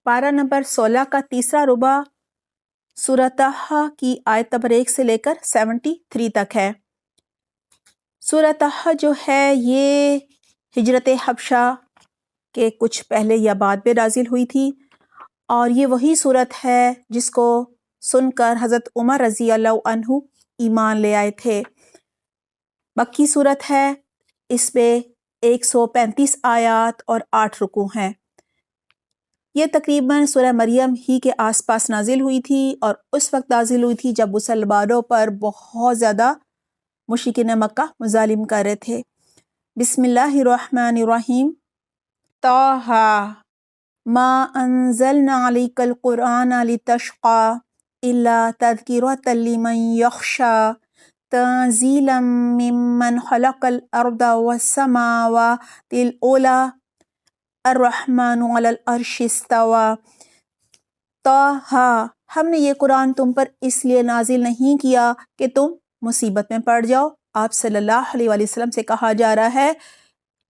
پارہ نمبر 16 کا تیسرا ربع سورہ طٰہٰ کی آیت نمبر 1 سے لے کر 73 تک ہے۔ سورہ طٰہٰ جو ہے یہ ہجرت حبشہ کے کچھ پہلے یا بعد میں نازل ہوئی تھی، اور یہ وہی صورت ہے جس کو سن کر حضرت عمر رضی اللہ عنہ ایمان لے آئے تھے۔ مکی صورت ہے، اس میں 135 آیات اور 8 رکوع ہیں۔ یہ تقریباً سورہ مریم ہی کے آس پاس نازل ہوئی تھی، اور اس وقت نازل ہوئی تھی جب مسلمانوں پر بہت زیادہ مشرکین مکہ مظالم کر رہے تھے۔ بسم اللہ الرحمن الرحیم۔ طٰہٰ ما انزلنا علیک القرآن لتشقى الا تذکرۃ لمن یخشی تنزیلا ممن خلق الارض والسماوات العلی الرحمن علی العرش استوی۔ طٰہٰ، ہم نے یہ قرآن تم پر اس لیے نازل نہیں کیا کہ تم مصیبت میں پڑ جاؤ۔ آپ صلی اللہ علیہ وآلہ وسلم سے کہا جا رہا ہے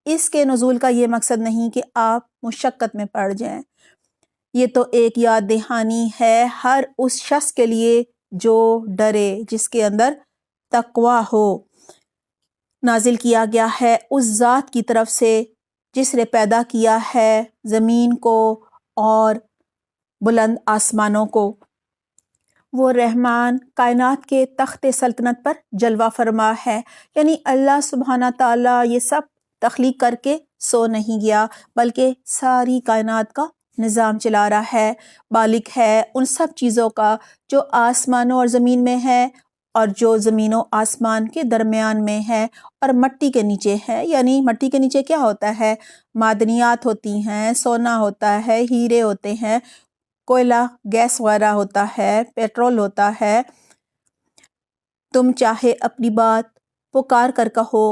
اس کے نزول کا یہ مقصد نہیں کہ آپ مشقت میں پڑ جائیں، یہ تو ایک یاد دہانی ہے ہر اس شخص کے لیے جو ڈرے، جس کے اندر تقویٰ ہو۔ نازل کیا گیا ہے اس ذات کی طرف سے جس نے پیدا کیا ہے زمین کو اور بلند آسمانوں کو۔ وہ رحمان کائنات کے تخت سلطنت پر جلوہ فرما ہے، یعنی اللہ سبحانہ تعالیٰ یہ سب تخلیق کر کے سو نہیں گیا، بلکہ ساری کائنات کا نظام چلا رہا ہے، مالک ہے ان سب چیزوں کا جو آسمانوں اور زمین میں ہے، اور جو زمین و آسمان کے درمیان میں ہے اور مٹی کے نیچے ہے۔ یعنی مٹی کے نیچے کیا ہوتا ہے؟ معدنیات ہوتی ہیں، سونا ہوتا ہے، ہیرے ہوتے ہیں، کوئلہ گیس وغیرہ ہوتا ہے، پیٹرول ہوتا ہے۔ تم چاہے اپنی بات پکار کر کہو،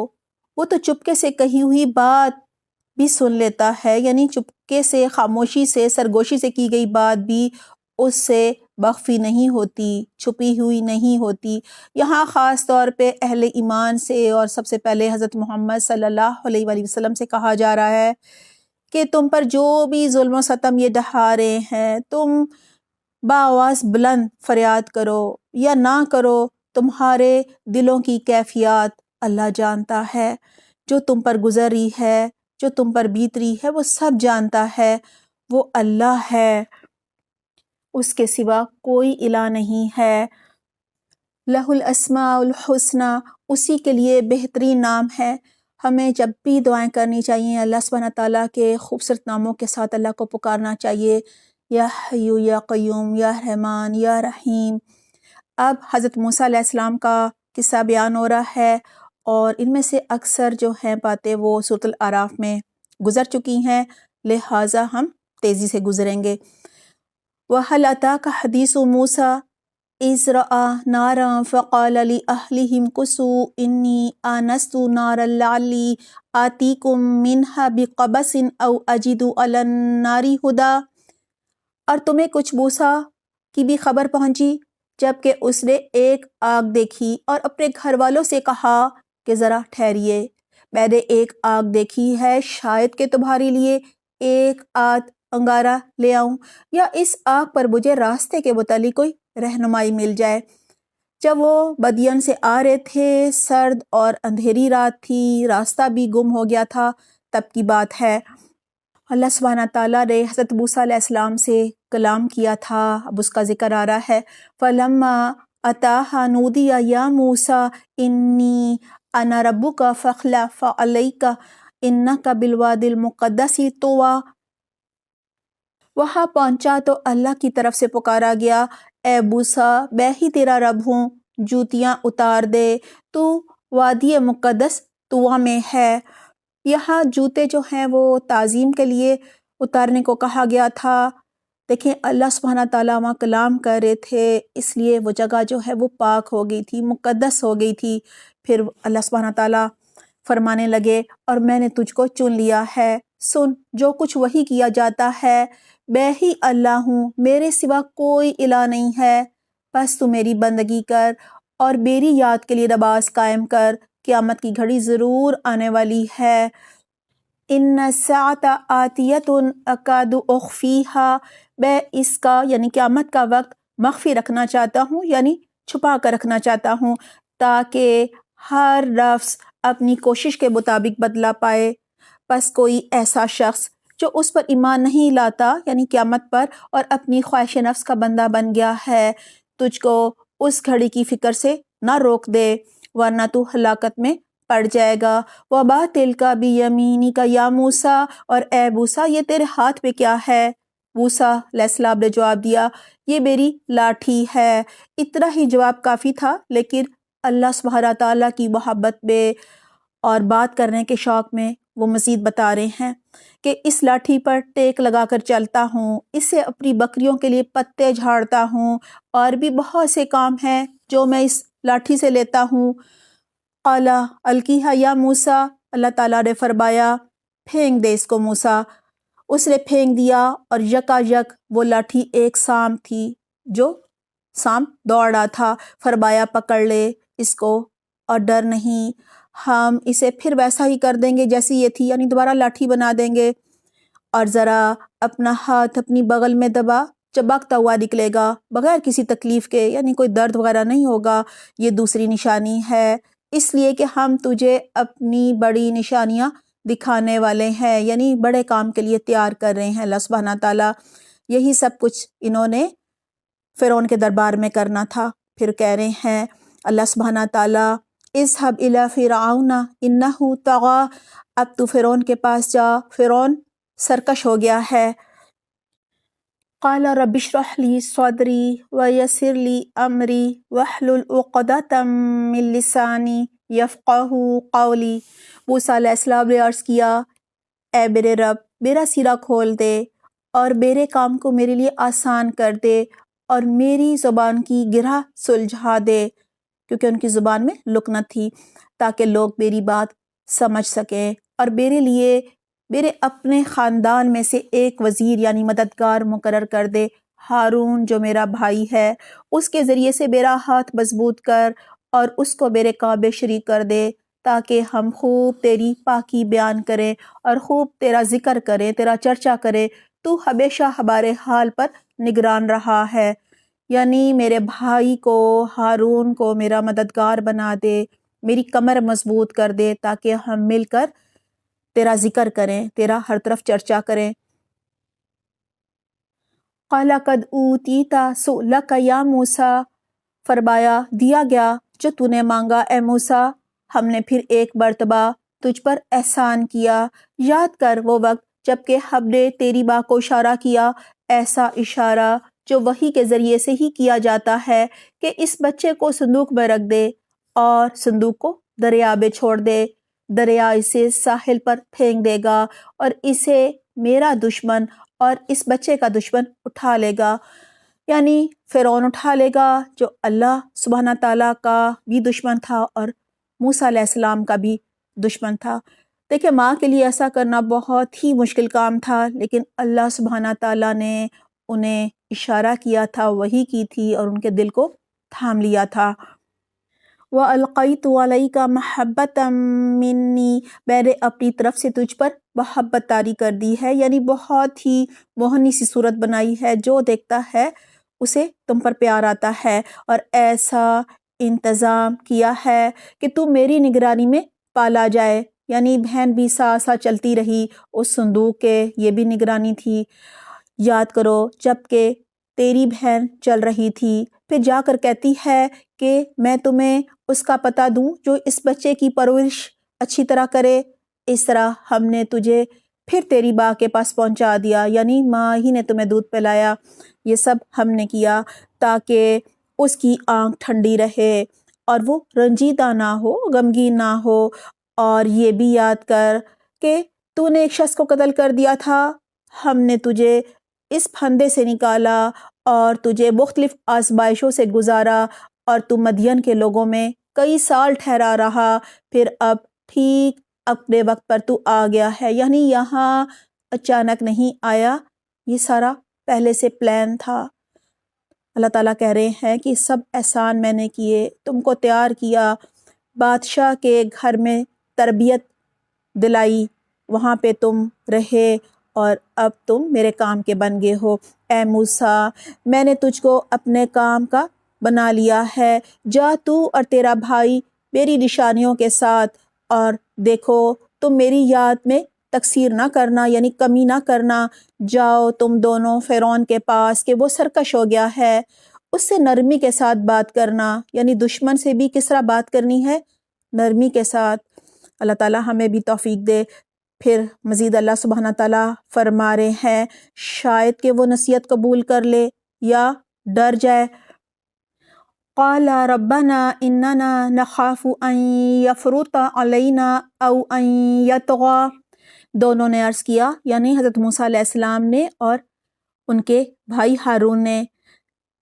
وہ تو چپکے سے کہی ہوئی بات بھی سن لیتا ہے، یعنی چپکے سے، خاموشی سے، سرگوشی سے کی گئی بات بھی اس سے مخفی نہیں ہوتی، چھپی ہوئی نہیں ہوتی۔ یہاں خاص طور پہ اہل ایمان سے اور سب سے پہلے حضرت محمد صلی اللہ علیہ وآلہ وسلم سے کہا جا رہا ہے کہ تم پر جو بھی ظلم و ستم یہ ڈھا رہے ہیں، تم بآواز بلند فریاد کرو یا نہ کرو، تمہارے دلوں کی کیفیات اللہ جانتا ہے، جو تم پر گزر رہی ہے، جو تم پر بیت رہی ہے، وہ سب جانتا ہے۔ وہ اللہ ہے، اس کے سوا کوئی الہ نہیں ہے۔ لہ الاسماء الحسنی، اسی کے لیے بہترین نام ہے۔ ہمیں جب بھی دعائیں کرنی چاہیے اللہ سبحانہ تعالیٰ کے خوبصورت ناموں کے ساتھ اللہ کو پکارنا چاہیے، یا حی یا قیوم، یا رحمان، یا رحیم۔ اب حضرت موسیٰ علیہ السلام کا قصہ بیان ہو رہا ہے، اور ان میں سے اکثر جو ہیں باتیں وہ سورۃ الاعراف میں گزر چکی ہیں، لہٰذا ہم تیزی سے گزریں گے۔ وَهَلْ أَتَاكَ حَدِيثُ مُوسَىٰ إِذْ رَأَىٰ نَارًا فَقَالَ لِأَهْلِهِ امْكُثُوا إِنِّي آنَسْتُ نَارًا لَعَلِّي آتِيكُم مِّنْهَا بِقَبَسٍ أَوْ أَجِدُ عَلَى النَّارِ هُدًى۔ اور تمہیں کچھ موسیٰ کی بھی خبر پہنچی جبکہ اس نے ایک آگ دیکھی اور اپنے گھر والوں سے کہا کہ ذرا ٹھہریے، میں نے ایک آگ دیکھی ہے، شاید کہ تمہارے لیے ایک آدھ انگارہ لے آؤں، یا اس آگ پر مجھے راستے کے متعلق کوئی رہنمائی مل جائے۔ جب وہ مدین سے آ رہے تھے، سرد اور اندھیری رات تھی، راستہ بھی گم ہو گیا تھا، تب کی بات ہے۔ اللہ سبحانہ تعالیٰ نے حضرت موسیٰ علیہ السلام سے کلام کیا تھا، اب اس کا ذکر آ رہا ہے۔ فَلَمَّا أَتَاهَا نُودِيَ يَا مُوسَىٰ إِنِّي أَنَا رَبُّكَ فَاخْلَعْ عَلَيْكَ إِنَّكَ بِالْوَادِ الْمُقَدَّسِ طُوًى۔ وہاں پہنچا تو اللہ کی طرف سے پکارا گیا، اے موسیٰ میں ہی تیرا رب ہوں، جوتیاں اتار دے، تو وادی مقدس طویٰ میں ہے۔ یہاں جوتے جو ہیں وہ تعظیم کے لیے اتارنے کو کہا گیا تھا۔ دیکھیں اللہ سبحانہ تعالیٰ وہاں کلام کر رہے تھے، اس لیے وہ جگہ جو ہے وہ پاک ہو گئی تھی، مقدس ہو گئی تھی۔ پھر اللہ سبحانہ تعالیٰ فرمانے لگے، اور میں نے تجھ کو چن لیا ہے، سن جو کچھ وحی کیا جاتا ہے، میں ہی اللہ ہوں، میرے سوا کوئی الہ نہیں ہے، بس تو میری بندگی کر اور میری یاد کے لیے نماز قائم کر، قیامت کی گھڑی ضرور آنے والی ہے۔ ان الساعۃ آتیۃ اکاد اخفیہا، میں اس کا یعنی قیامت کا وقت مخفی رکھنا چاہتا ہوں، یعنی چھپا کر رکھنا چاہتا ہوں، تاکہ ہر نفس اپنی کوشش کے مطابق بدلہ پائے۔ پس کوئی ایسا شخص جو اس پر ایمان نہیں لاتا یعنی قیامت پر اور اپنی خواہش نفس کا بندہ بن گیا ہے، تجھ کو اس گھڑی کی فکر سے نہ روک دے، ورنہ تو ہلاکت میں پڑ جائے گا۔ وَمَا تِلْكَ بِيَمِينِكَ یا موسیٰ، اور اے موسیٰ یہ تیرے ہاتھ میں کیا ہے؟ موسیٰ علیہ السلام نے جواب دیا، یہ میری لاٹھی ہے۔ اتنا ہی جواب کافی تھا، لیکن اللہ سبحانہ تعالیٰ کی محبت میں اور بات کرنے کے شوق میں وہ مزید بتا رہے ہیں کہ اس لاٹھی پر ٹیک لگا کر چلتا ہوں، اس سے اپنی بکریوں کے لیے پتے جھاڑتا ہوں، اور بھی بہت سے کام ہیں جو میں اس لاٹھی سے لیتا ہوں۔ قَالَ الْقِیہا یا موسیٰ، اللہ تعالیٰ نے فرمایا پھینک دے اس کو موسیٰ۔ اس نے پھینک دیا اور یکا یک وہ لاٹھی ایک سانپ تھی جو سانپ دوڑ رہا تھا۔ فرمایا پکڑ لے اس کو اور ڈر نہیں، ہم اسے پھر ویسا ہی کر دیں گے جیسی یہ تھی، یعنی دوبارہ لاٹھی بنا دیں گے، اور ذرا اپنا ہاتھ اپنی بغل میں دبا، چمکتا ہوا نکلے گا بغیر کسی تکلیف کے، یعنی کوئی درد وغیرہ نہیں ہوگا۔ یہ دوسری نشانی ہے، اس لیے کہ ہم تجھے اپنی بڑی نشانیاں دکھانے والے ہیں، یعنی بڑے کام کے لیے تیار کر رہے ہیں اللہ سبحانہ تعالیٰ۔ یہی سب کچھ انہوں نے فرعون کے دربار میں کرنا تھا۔ پھر کہہ رہے ہیں اللہ سبحانہ تعالیٰ اذهب الى فرعون انه طغى، اب تو فرعون کے پاس جا، فرعون سرکش ہو گیا ہے۔ قال رب اشرح لي صدري ويسر لي امري واحلل عقدة من لساني يفقهوا قولي۔ موسیٰ علیہ السلام نے عرض کیا، اے میرے رب میرا سینہ کھول دے اور میرے کام کو میرے لیے آسان کر دے، اور میری زبان کی گرہ سلجھا دے، کیونکہ ان کی زبان میں لکنت تھی، تاکہ لوگ میری بات سمجھ سکیں، اور میرے لیے میرے اپنے خاندان میں سے ایک وزیر یعنی مددگار مقرر کر دے، ہارون جو میرا بھائی ہے، اس کے ذریعے سے میرا ہاتھ مضبوط کر اور اس کو میرے کام میں شریک کر دے، تاکہ ہم خوب تیری پاکی بیان کریں اور خوب تیرا ذکر کریں، تیرا چرچا کریں۔ تو ہمیشہ ہمارے حال پر نگران رہا ہے، یعنی میرے بھائی کو ہارون کو میرا مددگار بنا دے، میری کمر مضبوط کر دے، تاکہ ہم مل کر تیرا ذکر کریں، تیرا ہر طرف چرچا کریں۔ قَالَ قَدْ أُوتِیتَ سُؤْلَکَ یا موسیٰ، فرمایا دیا گیا جو تو نے مانگا اے موسیٰ، ہم نے پھر ایک مرتبہ تجھ پر احسان کیا۔ یاد کر وہ وقت جب کہ ہم نے تیری ماں کو اشارہ کیا، ایسا اشارہ جو وحی کے ذریعے سے ہی کیا جاتا ہے، کہ اس بچے کو صندوق میں رکھ دے اور صندوق کو دریا میں چھوڑ دے، دریا اسے ساحل پر پھینک دے گا، اور اسے میرا دشمن اور اس بچے کا دشمن اٹھا لے گا، یعنی فرعون اٹھا لے گا جو اللہ سبحانہ تعالیٰ کا بھی دشمن تھا اور موسیٰ علیہ السلام کا بھی دشمن تھا۔ دیکھیں ماں کے لیے ایسا کرنا بہت ہی مشکل کام تھا، لیکن اللہ سبحانہ تعالیٰ نے انہیں اشارہ کیا تھا، وحی کی تھی، اور ان کے دل کو تھام لیا تھا۔ وَأَلْقَيْتُ عَلَيْكَ مَحَبَّةً مِّنِّي، میں نے اپنی طرف سے تجھ پر محبت طاری کر دی ہے، یعنی بہت ہی موہنی سی صورت بنائی ہے، جو دیکھتا ہے اسے تم پر پیار آتا ہے، اور ایسا انتظام کیا ہے کہ تم میری نگرانی میں پالا جائے، یعنی بہن بھی ساتھ ساتھ چلتی رہی اس صندوق کے، یہ بھی نگرانی تھی۔ یاد کرو جب کہ تیری بہن چل رہی تھی، پھر جا کر کہتی ہے کہ میں تمہیں اس کا پتہ دوں جو اس بچے کی پرورش اچھی طرح کرے، اس طرح ہم نے تجھے پھر تیری ماں کے پاس پہنچا دیا، یعنی ماں ہی نے تمہیں دودھ پلایا۔ یہ سب ہم نے کیا تاکہ اس کی آنکھ ٹھنڈی رہے اور وہ رنجیدہ نہ ہو، غمگین نہ ہو۔ اور یہ بھی یاد کر کہ تو نے ایک شخص کو قتل کر دیا تھا، ہم نے تجھے اس پھندے سے نکالا اور تجھے مختلف آزمائشوں سے گزارا، اور تو مدین کے لوگوں میں کئی سال ٹھہرا رہا، پھر اب ٹھیک اپنے وقت پر تو آ گیا ہے، یعنی یہاں اچانک نہیں آیا، یہ سارا پہلے سے پلان تھا۔ اللہ تعالیٰ کہہ رہے ہیں کہ سب احسان میں نے کیے، تم کو تیار کیا، بادشاہ کے گھر میں تربیت دلائی، وہاں پہ تم رہے اور اب تم میرے کام کے بن گئے ہو۔ اے موسیٰ، میں نے تجھ کو اپنے کام کا بنا لیا ہے، جا تو اور تیرا بھائی میری نشانیوں کے ساتھ، اور دیکھو تم میری یاد میں تقصیر نہ کرنا، یعنی کمی نہ کرنا۔ جاؤ تم دونوں فرعون کے پاس کہ وہ سرکش ہو گیا ہے، اس سے نرمی کے ساتھ بات کرنا، یعنی دشمن سے بھی کس طرح بات کرنی ہے، نرمی کے ساتھ۔ اللہ تعالیٰ ہمیں بھی توفیق دے۔ پھر مزید اللہ سبحانہ تعالیٰ فرما رہے ہیں شاید کہ وہ نصیحت قبول کر لے یا ڈر جائے۔ قال ربنا اننا نخاف ان یفرط علینا او ان یطغى، دونوں نے عرض کیا، یعنی حضرت موسیٰ علیہ السلام نے اور ان کے بھائی ہارون نے،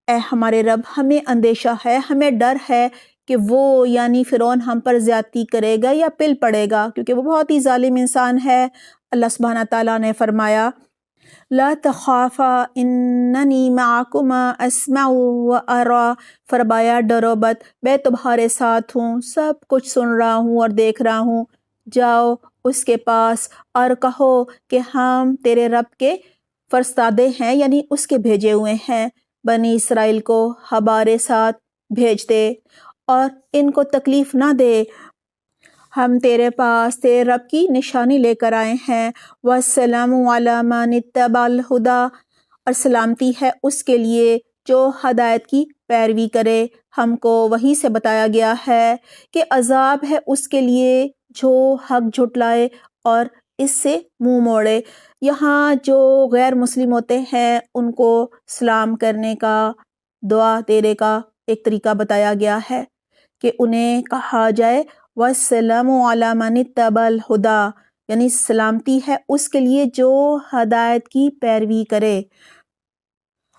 اے ہمارے رب، ہمیں اندیشہ ہے، ہمیں ڈر ہے کہ وہ یعنی فرعون ہم پر زیادتی کرے گا یا پل پڑے گا، کیونکہ وہ بہت ہی ظالم انسان ہے۔ اللہ سبحانہ تعالیٰ نے فرمایا لا تخافا اننی معکما اسمع و ارى، فرمایا ڈرو مت، میں تمہارے ساتھ ہوں، سب کچھ سن رہا ہوں اور دیکھ رہا ہوں۔ جاؤ اس کے پاس اور کہو کہ ہم تیرے رب کے فرستادے ہیں، یعنی اس کے بھیجے ہوئے ہیں، بنی اسرائیل کو ہمارے ساتھ بھیج دے اور ان کو تکلیف نہ دے، ہم تیرے پاس تیرے رب کی نشانی لے کر آئے ہیں۔ وَالسَّلَامُ عَلَىٰ مَنِ اتَّبَعَ الْهُدَىٰ، اور سلامتی ہے اس کے لیے جو ہدایت کی پیروی کرے۔ ہم کو وحی سے بتایا گیا ہے کہ عذاب ہے اس کے لیے جو حق جھٹلائے اور اس سے منہ موڑے۔ یہاں جو غیر مسلم ہوتے ہیں ان کو سلام کرنے کا، دعا دینے کا ایک طریقہ بتایا گیا ہے کہ انہیں کہا جائے وَالسَّلَامُ عَلَىٰ مَنِ اتَّبَعَ الْهُدَىٰ، یعنی سلامتی ہے اس کے لیے جو ہدایت کی پیروی کرے۔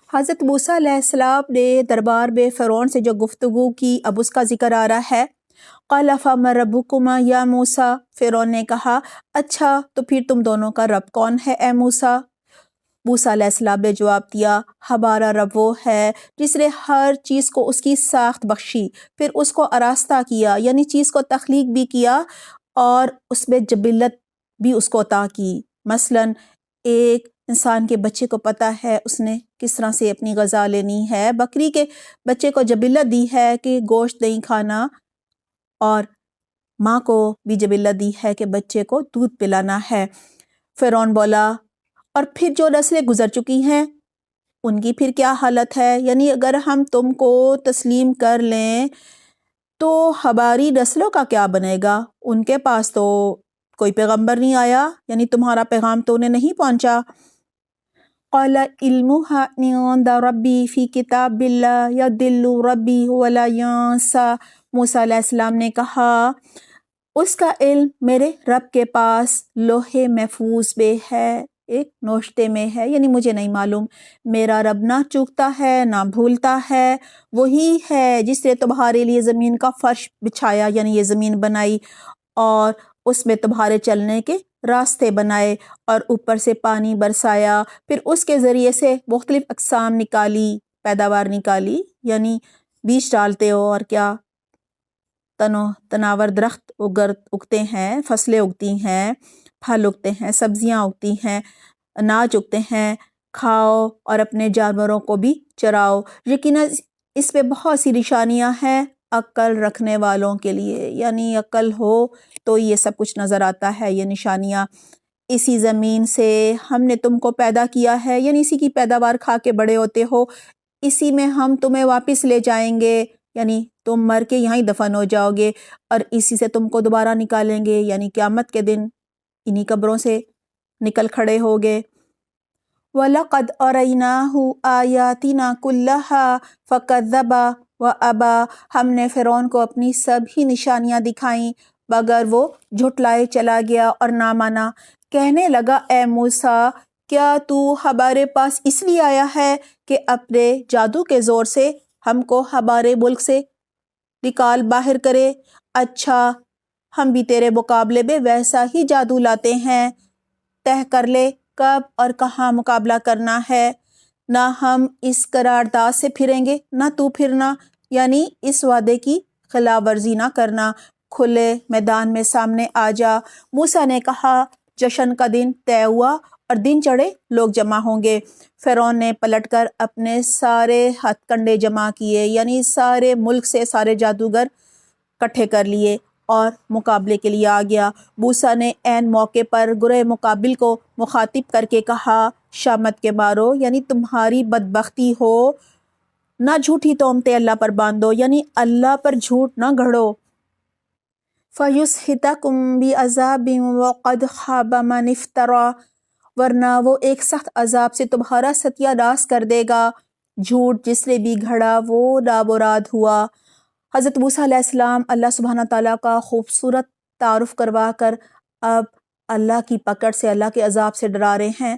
حضرت موسیٰ علیہ السلام نے دربار میں فرعون سے جو گفتگو کی، اب اس کا ذکر آ رہا ہے۔ قَالَ فَمَن رَبُّكُمَا يَا مُوسَىٰ، فرعون نے کہا اچھا تو پھر تم دونوں کا رب کون ہے اے موسیٰ؟ موسیٰ علیہ السلام نے جواب دیا ہمارا رب وہ ہے جس نے ہر چیز کو اس کی ساخت بخشی، پھر اس کو آراستہ کیا، یعنی چیز کو تخلیق بھی کیا اور اس میں جبلت بھی اس کو عطا کی۔ مثلاً ایک انسان کے بچے کو پتہ ہے اس نے کس طرح سے اپنی غذا لینی ہے، بکری کے بچے کو جبلت دی ہے کہ گوشت نہیں کھانا، اور ماں کو بھی جبلت دی ہے کہ بچے کو دودھ پلانا ہے۔ فرعون بولا اور پھر جو نسلیں گزر چکی ہیں ان کی پھر کیا حالت ہے، یعنی اگر ہم تم کو تسلیم کر لیں تو ہماری نسلوں کا کیا بنے گا؟ ان کے پاس تو کوئی پیغمبر نہیں آیا، یعنی تمہارا پیغام تو انہیں نہیں پہنچا۔ قَالَ عِلْمُهَا عِندَ رَبِّي فِي كِتَابٍ لَا يَضِلُّ رَبِّي وَلَا يَنسَى، موسیٰ علیہ السلام نے کہا اس کا علم میرے رب کے پاس لوح محفوظ میں ہے، ایک نوشتے میں ہے، یعنی مجھے نہیں معلوم، میرا رب نہ چوکتا ہے نہ بھولتا ہے، وہی ہے جس نے تمہارے لیے زمین کا فرش بچھایا، یعنی یہ زمین بنائی اور اس میں تمہارے چلنے کے راستے بنائے اور اوپر سے پانی برسایا، پھر اس کے ذریعے سے مختلف اقسام نکالی، پیداوار نکالی، یعنی بیج ڈالتے ہو اور کیا تناور درخت اگتے ہیں، فصلیں اگتی ہیں، پھل اگتے ہیں، سبزیاں اگتی ہیں، اناج اگتے ہیں، کھاؤ اور اپنے جانوروں کو بھی چراؤ۔ یقیناً اس میں بہت سی نشانیاں ہیں عقل رکھنے والوں کے لیے، یعنی عقل ہو تو یہ سب کچھ نظر آتا ہے، یہ نشانیاں۔ اسی زمین سے ہم نے تم کو پیدا کیا ہے، یعنی اسی کی پیداوار کھا کے بڑے ہوتے ہو، اسی میں ہم تمہیں واپس لے جائیں گے، یعنی تم مر کے یہاں ہی دفن ہو جاؤ گے اور اسی سے تم کو دوبارہ نکالیں گے، یعنی قیامت کے دن انہی قبروں سے نکل کھڑے ہوگے۔ وَلَقَدْ أَرَيْنَاهُ آيَاتِنَا كُلَّهَا فَكَذَّبَ وَأَبَى، ہم نے فرعون کو اپنی سبھی نشانیاں دکھائیں مگر وہ جھٹلائے چلا گیا اور نہ مانا۔ کہنے لگا اے موسیٰ کیا تو ہمارے پاس اس لیے آیا ہے کہ اپنے جادو کے زور سے ہم کو ہمارے ملک سے نکال باہر کرے؟ اچھا ہم بھی تیرے مقابلے میں ویسا ہی جادو لاتے ہیں، طے کر لے کب اور کہاں مقابلہ کرنا ہے، نہ ہم اس قرارداد سے پھریں گے نہ تو پھرنا، یعنی اس وعدے کی خلاف ورزی نہ کرنا، کھلے میدان میں سامنے آ جا۔ موسیٰ نے کہا جشن کا دن طے ہوا اور دن چڑھے لوگ جمع ہوں گے۔ فرعون نے پلٹ کر اپنے سارے ہتھ کنڈے جمع کیے، یعنی سارے ملک سے سارے جادوگر کٹھے کر لیے اور مقابلے کے لیے آ گیا۔ موسیٰ نے عین موقع پر گروہ مقابل کو مخاطب کر کے کہا، شامت کے مارو، یعنی تمہاری بدبختی ہو، نہ جھوٹی تہمتیں اللہ پر باندھو، یعنی اللہ پر جھوٹ نہ گھڑو۔ فَيُسْحِتَكُمْ بِعَذَابٍ وَقَدْ خَابَ مَنِ افْتَرَىٰ، ورنہ وہ ایک سخت عذاب سے تمہارا ستیہ ناش کر دے گا، جھوٹ جس نے بھی گھڑا وہ نامراد ہوا۔ حضرت موسیٰ علیہ السلام اللہ سبحانہ تعالیٰ کا خوبصورت تعارف کروا کر اب اللہ کی پکڑ سے، اللہ کے عذاب سے ڈرا رہے ہیں۔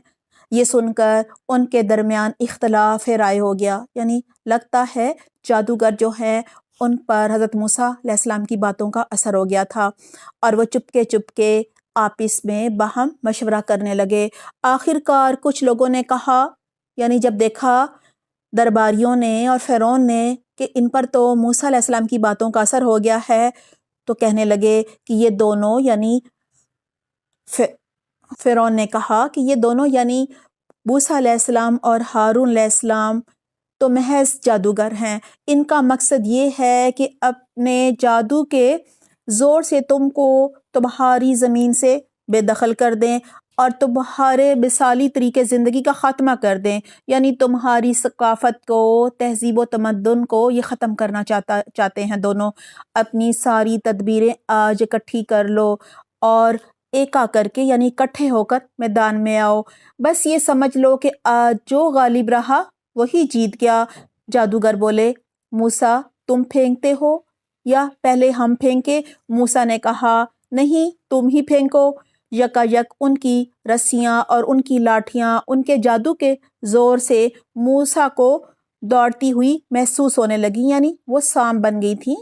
یہ سن کر ان کے درمیان اختلاف رائے ہو گیا، یعنی لگتا ہے جادوگر جو ہیں ان پر حضرت موسیٰ علیہ السلام کی باتوں کا اثر ہو گیا تھا، اور وہ چپکے آپس میں باہم مشورہ کرنے لگے۔ آخر کار کچھ لوگوں نے کہا، یعنی جب دیکھا درباریوں نے اور فرعون نے کہ ان پر تو موسیٰ علیہ السلام کی باتوں کا اثر ہو گیا ہے، تو کہنے لگے کہ یہ دونوں، یعنی فرعون نے کہا کہ یہ دونوں یعنی موسیٰ علیہ السلام اور ہارون علیہ السلام تو محض جادوگر ہیں، ان کا مقصد یہ ہے کہ اپنے جادو کے زور سے تم کو تمہاری زمین سے بے دخل کر دیں اور تمہارے مثالی طریقے زندگی کا خاتمہ کر دیں، یعنی تمہاری ثقافت کو، تہذیب و تمدن کو یہ ختم کرنا چاہتے ہیں دونوں۔ اپنی ساری تدبیریں آج اکٹھی کر لو اور ایکا کر کے، یعنی اکٹھے ہو کر میدان میں آؤ، بس یہ سمجھ لو کہ آج جو غالب رہا وہی جیت گیا۔ جادوگر بولے، موسیٰ تم پھینکتے ہو یا پہلے ہم پھینکے؟ موسیٰ نے کہا، نہیں تم ہی پھینکو۔ یکا یک ان کی رسیاں اور ان کی لاٹھیاں ان کے جادو کے زور سے موسیٰ کو دوڑتی ہوئی محسوس ہونے لگی، یعنی وہ سام بن گئی تھیں،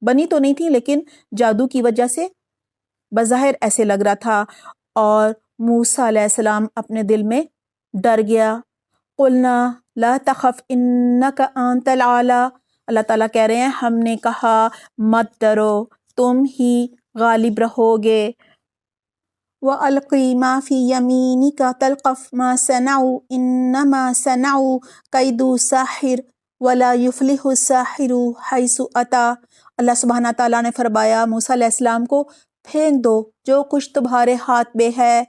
بنی تو نہیں تھیں لیکن جادو کی وجہ سے بظاہر ایسے لگ رہا تھا۔ اور موسیٰ علیہ السلام اپنے دل میں ڈر گیا۔ قُلْنَا لَا تَخَفْ إِنَّكَ أَنْتَ الْأَعْلَىٰ، اللہ تعالیٰ کہہ رہے ہیں ہم نے کہا مت ڈرو، تم ہی غالب رہو گے۔ وَأَلْقِ مَا فِي يَمِينِكَ تَلْقَفْ مَا صَنَعُوا إِنَّمَا صَنَعُوا كَيْدُ سَاحِرٍ وَلَا يُفْلِحُ السَّاحِرُ حَيْثُ أَتَىٰ، اللہ سبحانہ تعالیٰ نے فرمایا موسیٰ علیہ السلام کو پھینک دو جو کچھ تمہارے ہاتھ میں ہے،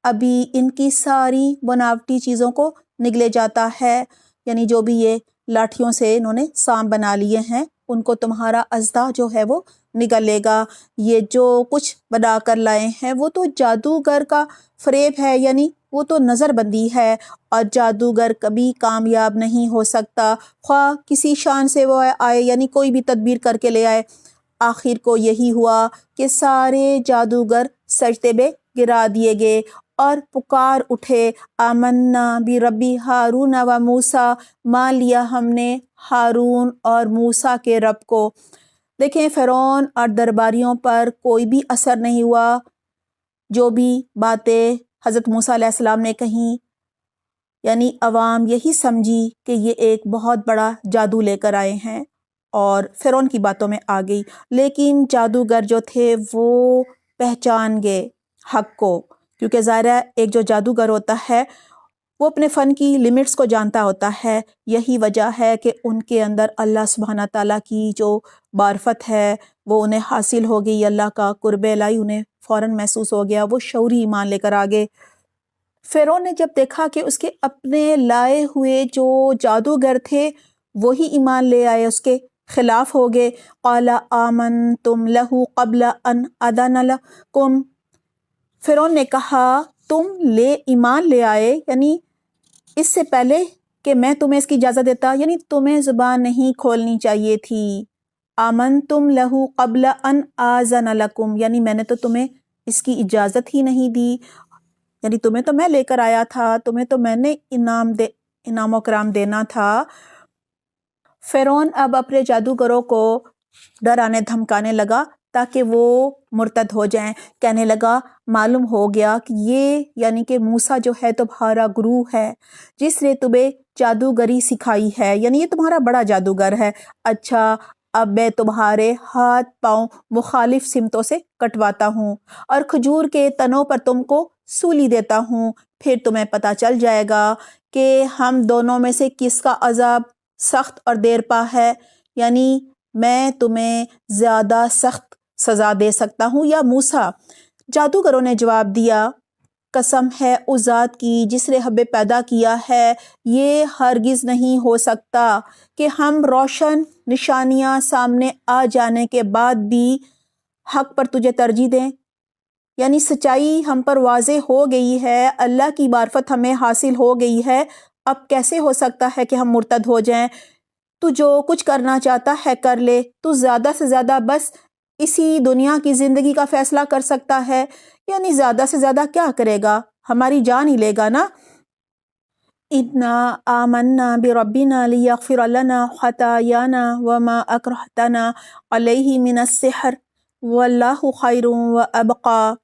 ابھی ان کی ساری بناوٹی چیزوں کو نگلے جاتا ہے، یعنی جو بھی یہ لاٹھیوں سے انہوں نے سام بنا لیے ہیں ان کو تمہارا اژدھا جو ہے وہ نگل لے گا۔ یہ جو کچھ بنا کر لائے ہیں وہ تو جادوگر کا فریب ہے، یعنی وہ تو نظر بندی ہے، اور جادوگر کبھی کامیاب نہیں ہو سکتا، خواہ کسی شان سے وہ آئے، یعنی کوئی بھی تدبیر کر کے لے آئے۔ آخر کو یہی ہوا کہ سارے جادوگر سجدے میں گرا دیے گئے اور پکار اٹھے، آمنا بربی ہارون و موسیٰ، مان لیا ہم نے ہارون اور موسیٰ کے رب کو۔ دیکھیں فرعون اور درباریوں پر کوئی بھی اثر نہیں ہوا، جو بھی باتیں حضرت موسیٰ علیہ السلام نے کہیں، یعنی عوام یہی سمجھی کہ یہ ایک بہت بڑا جادو لے کر آئے ہیں اور فرعون کی باتوں میں آ گئی، لیکن جادوگر جو تھے وہ پہچان گئے حق کو، کیونکہ ظاہر ہے ایک جو جادوگر ہوتا ہے وہ اپنے فن کی لمٹس کو جانتا ہوتا ہے۔ یہی وجہ ہے کہ ان کے اندر اللہ سبحانہ تعالیٰ کی جو معرفت ہے وہ انہیں حاصل ہو گئی، اللہ کا قرب الہی انہیں فوراً محسوس ہو گیا، وہ شعوری ایمان لے کر آگے۔ فرعون نے جب دیکھا کہ اس کے اپنے لائے ہوئے جو جادوگر تھے وہی ایمان لے آئے، اس کے خلاف ہو گئے، قَالَ آمَنْتُمْ لَهُ قَبْلَ أَنْ أَذَنَ لَكُمْ، فرعون نے کہا تم ایمان لے آئے، یعنی اس سے پہلے کہ میں تمہیں اس کی اجازت دیتا، یعنی تمہیں زبان نہیں کھولنی چاہیے تھی۔ آمنتم لہ قبل ان آذن لکم، یعنی میں نے تو تمہیں اس کی اجازت ہی نہیں دی، یعنی تمہیں تو میں لے کر آیا تھا، تمہیں تو میں نے انعام و کرام دینا تھا۔ فرعون اب اپنے جادوگروں کو ڈرانے دھمکانے لگا تاکہ وہ مرتد ہو جائیں، کہنے لگا معلوم ہو گیا کہ یہ یعنی کہ موسیٰ جو ہے تمہارا گروہ ہے جس نے تمہیں جادوگری سکھائی ہے، یعنی یہ تمہارا بڑا جادوگر ہے۔ اچھا اب میں تمہارے ہاتھ پاؤں مخالف سمتوں سے کٹواتا ہوں اور کھجور کے تنوں پر تم کو سولی دیتا ہوں، پھر تمہیں پتہ چل جائے گا کہ ہم دونوں میں سے کس کا عذاب سخت اور دیر پا ہے، یعنی میں تمہیں زیادہ سخت سزا دے سکتا ہوں یا موسیٰ۔ جادوگروں نے جواب دیا، قسم ہے اس ذات کی جس نے ہمیں پیدا کیا ہے، یہ ہرگز نہیں ہو سکتا کہ ہم روشن نشانیاں سامنے آ جانے کے بعد بھی حق پر تجھے ترجیح دیں، یعنی سچائی ہم پر واضح ہو گئی ہے، اللہ کی معرفت ہمیں حاصل ہو گئی ہے، اب کیسے ہو سکتا ہے کہ ہم مرتد ہو جائیں؟ تو جو کچھ کرنا چاہتا ہے کر لے، تو زیادہ سے زیادہ بس اسی دنیا کی زندگی کا فیصلہ کر سکتا ہے، یعنی زیادہ سے زیادہ کیا کرے گا؟ ہماری جان ہی لے گا نا۔ اِنَّا آمَنَّا بِرَبِّنَا لِيَغْفِرَ لَنَا خَطَايَانَا وَمَا أَكْرَهْتَنَا عَلَيْهِ مِنَ السِّحْرِ وَاللَّهُ خَيْرٌ وَأَبْقَىٰ۔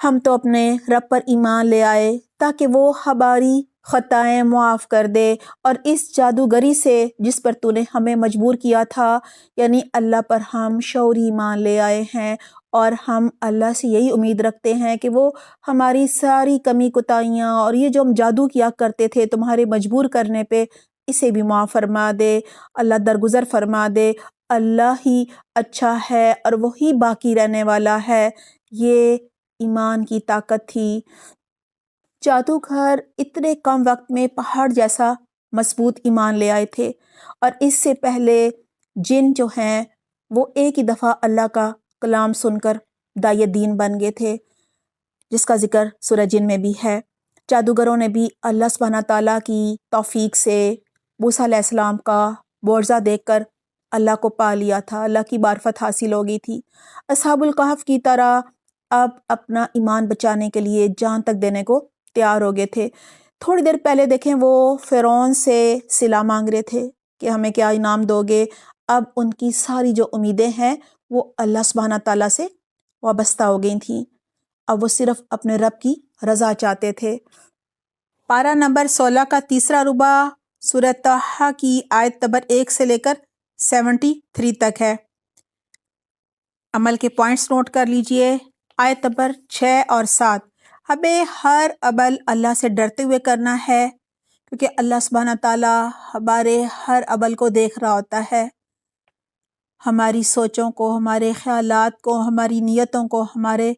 ہم تو اپنے رب پر ایمان لے آئے تاکہ وہ ہماری خطائیں معاف کر دے، اور اس جادوگری سے جس پر تو نے ہمیں مجبور کیا تھا، یعنی اللہ پر ہم شعوری ایمان لے آئے ہیں، اور ہم اللہ سے یہی امید رکھتے ہیں کہ وہ ہماری ساری کمی کوتاہیاں اور یہ جو ہم جادو کیا کرتے تھے تمہارے مجبور کرنے پہ، اسے بھی معاف فرما دے، اللہ درگزر فرما دے۔ اللہ ہی اچھا ہے اور وہی باقی رہنے والا ہے۔ یہ ایمان کی طاقت تھی۔ جادوگر اتنے کم وقت میں پہاڑ جیسا مضبوط ایمان لے آئے تھے، اور اس سے پہلے جن جو ہیں وہ ایک ہی دفعہ اللہ کا کلام سن کر داعیہ دین بن گئے تھے، جس کا ذکر سورہ جن میں بھی ہے۔ جادوگروں نے بھی اللہ سبحانہ تعالیٰ کی توفیق سے موسیٰ علیہ السلام کا معجزہ دیکھ کر اللہ کو پا لیا تھا، اللہ کی معرفت حاصل ہو گئی تھی۔ اصحاب الکہف کی طرح اب اپنا ایمان بچانے کے لیے جان تک دینے کو تیار ہو گئے تھے۔ تھوڑی دیر پہلے دیکھیں وہ فرعون سے صلہ مانگ رہے تھے کہ ہمیں کیا انعام دو گے، اب ان کی ساری جو امیدیں ہیں وہ اللہ سبحانہ تعالیٰ سے وابستہ ہو گئی تھیں، اب وہ صرف اپنے رب کی رضا چاہتے تھے۔ پارہ نمبر 16 کا تیسرا ربع سورہ طٰہٰ کی آیت نمبر 1 سے لے کر 73 تک ہے۔ عمل کے پوائنٹس نوٹ کر لیجئے۔ آیت نمبر 6 اور 7، ہمیں ہر عمل اللہ سے ڈرتے ہوئے کرنا ہے، کیونکہ اللہ سبحانہ تعالیٰ ہمارے ہر عمل کو دیکھ رہا ہوتا ہے، ہماری سوچوں کو، ہمارے خیالات کو، ہماری نیتوں کو، ہمارے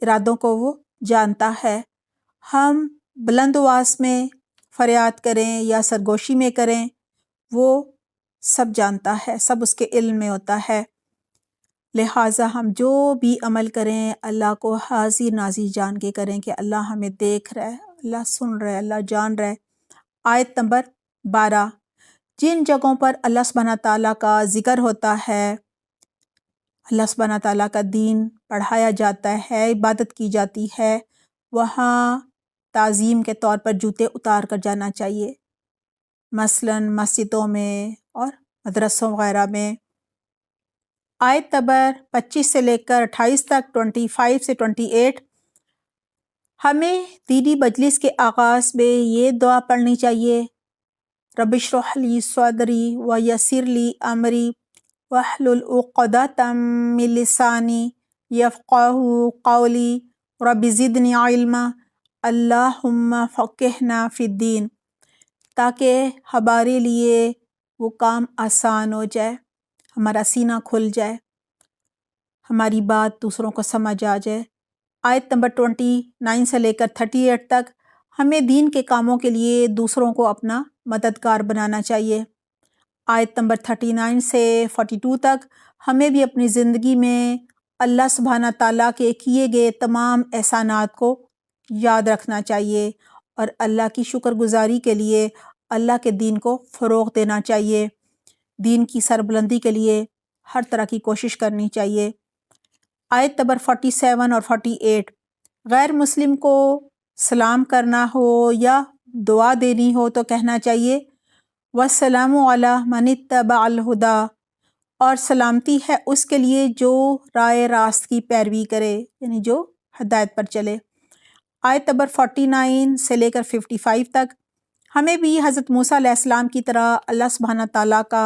ارادوں کو وہ جانتا ہے۔ ہم بلند آواز میں فریاد کریں یا سرگوشی میں کریں، وہ سب جانتا ہے، سب اس کے علم میں ہوتا ہے۔ لہٰذا ہم جو بھی عمل کریں اللہ کو حاضر ناظر جان کے کریں کہ اللہ ہمیں دیکھ رہا ہے، اللہ سن رہا ہے، اللہ جان رہا ہے۔ آیت نمبر 12، جن جگہوں پر اللہ سبحانہ تعالیٰ کا ذکر ہوتا ہے، اللہ سبحانہ تعالیٰ کا دین پڑھایا جاتا ہے، عبادت کی جاتی ہے، وہاں تعظیم کے طور پر جوتے اتار کر جانا چاہیے، مثلاً مسجدوں میں اور مدرسوں وغیرہ میں۔ آیت نمبر 25 سے لے کر 28 تک، 25 سے 28، ہمیں دینی مجلس کے آغاز میں یہ دعا پڑھنی چاہیے، رب اشرح لی صدری ویسر لی امری واحلل عقدۃ من لسانی یفقہوا قولی رب زدنی علما اللہم فقہنا فی الدین، تاکہ ہمارے لیے وہ کام آسان ہو جائے، ہمارا سینہ کھل جائے، ہماری بات دوسروں کو سمجھ آ جائے۔ آیت نمبر 29 سے لے کر 38 تک، ہمیں دین کے کاموں کے لیے دوسروں کو اپنا مددگار بنانا چاہیے۔ آیت نمبر 39 سے 42 تک، ہمیں بھی اپنی زندگی میں اللہ سبحانہ تعالیٰ کے کیے گئے تمام احسانات کو یاد رکھنا چاہیے، اور اللہ کی شکر گزاری کے لیے اللہ کے دین کو فروغ دینا چاہیے، دین کی سربلندی کے لیے ہر طرح کی کوشش کرنی چاہیے۔ آیت نمبر 47 اور 48، غیر مسلم کو سلام کرنا ہو یا دعا دینی ہو تو کہنا چاہیے وَالسَّلَامُ عَلَىٰ مَنِ اتَّبَعَ الْهُدَىٰ، اور سلامتی ہے اس کے لیے جو رائے راست کی پیروی کرے، یعنی جو ہدایت پر چلے۔ آیت نمبر 49 سے لے کر 55 تک، ہمیں بھی حضرت موسیٰ علیہ السلام کی طرح اللہ سبحانہ تعالیٰ کا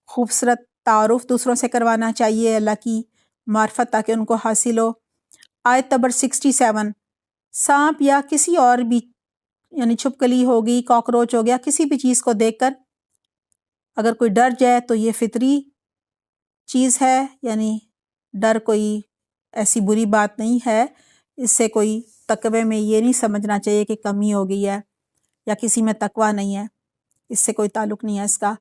خوبصورت تعارف دوسروں سے کروانا چاہیے، اللہ کی معرفت تاکہ ان کو حاصل ہو۔ آیت نمبر 67، سانپ یا کسی اور بھی یعنی چھپکلی ہوگی، کاکروچ ہو گیا، کسی بھی چیز کو دیکھ کر اگر کوئی ڈر جائے تو یہ فطری چیز ہے، یعنی ڈر کوئی ایسی بری بات نہیں ہے، اس سے کوئی تقوی میں یہ نہیں سمجھنا چاہیے کہ کمی ہو گئی ہے یا کسی میں تقوی نہیں ہے، اس سے کوئی تعلق نہیں ہے اس کا۔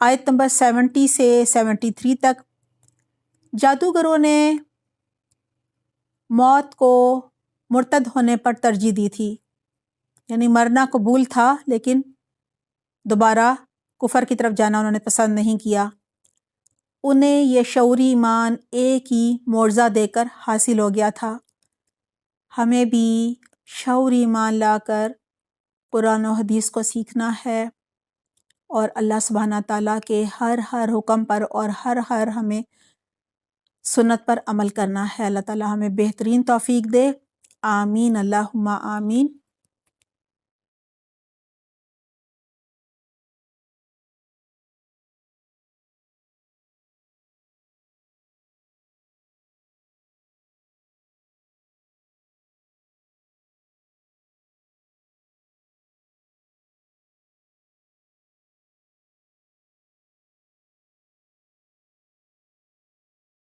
آیت نمبر 70 سے 73 تک جادوگروں نے موت کو مرتد ہونے پر ترجیح دی تھی، یعنی مرنا قبول تھا لیکن دوبارہ کفر کی طرف جانا انہوں نے پسند نہیں کیا۔ انہیں یہ شعوری ایمان ایک ہی معجزہ دے کر حاصل ہو گیا تھا۔ ہمیں بھی شعوری ایمان لا کر قرآن و حدیث کو سیکھنا ہے اور اللہ سبحانہ تعالیٰ کے ہر حکم پر اور ہر ہمیں سنت پر عمل کرنا ہے۔ اللہ تعالیٰ ہمیں بہترین توفیق دے، آمین اللہم آمین۔